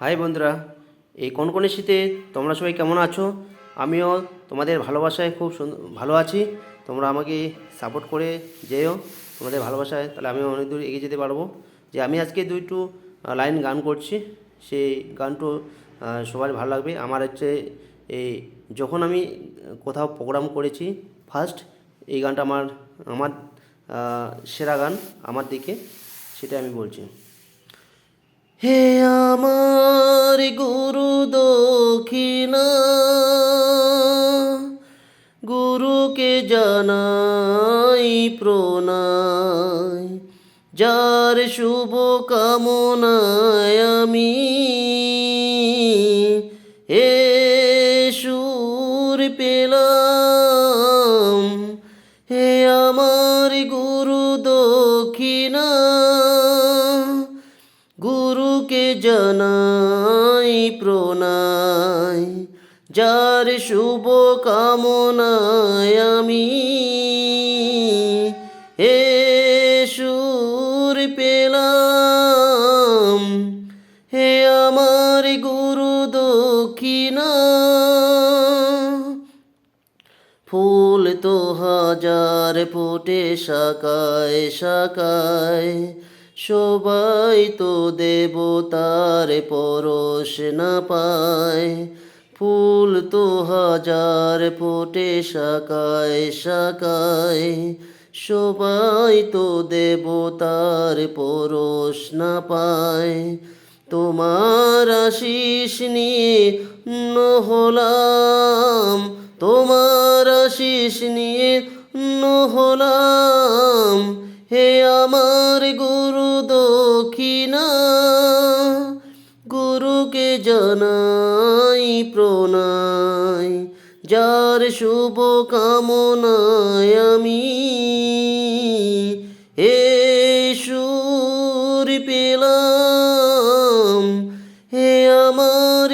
High বন্ধুরা, এই কনকনে শীতে তোমরা সবাই কেমন আছো? আমিও তোমাদের ভালোবাসায় খুব ভালো আছি। তোমরা আমাকে সাপোর্ট করে যেও তোমাদের ভালোবাসায়, তাহলে আমি অনেক দূর এগিয়ে যেতে পারবো। যে আমি আজকে দুইটো লাইন গান করছি, সেই গানটো সবার ভালো লাগবে। আমার হচ্ছে এই যখন আমি কোথাও প্রোগ্রাম করেছি ফার্স্ট, এই গানটা আমার আমার সেরা গান আমার দিকে, সেটা আমি বলছি। হে আমার গুরু দক্ষিণা, গুরুকে জানাই প্রণয়, যার শুভ কামনায় আমি এ সুর পেলাম। হে আমার গুরু দক্ষিণা, গুরুকে জানাই প্রণয়, যার শুভ কামনায় আমি এ সুর পেলাম। হে আমার গুরু দক্ষিণা, ফুল তো হাজার ফোটে শাখায় শাখায়, সবাই তো দেবতার পরশ না পায়। ফুল তো হাজার ফোটে শাখায় শাখায়, সবাই তো দেবতার পরশ না পায়। তোমার আশিস নিয়ে হলাম, তোমার আশিস নিয়ে হলাম। হে আমার গুরু দক্ষিণা, গুরুকে জানাই প্রণয়, যার শুভ কামনায় আমি এ সুর পেলাম। হে আমার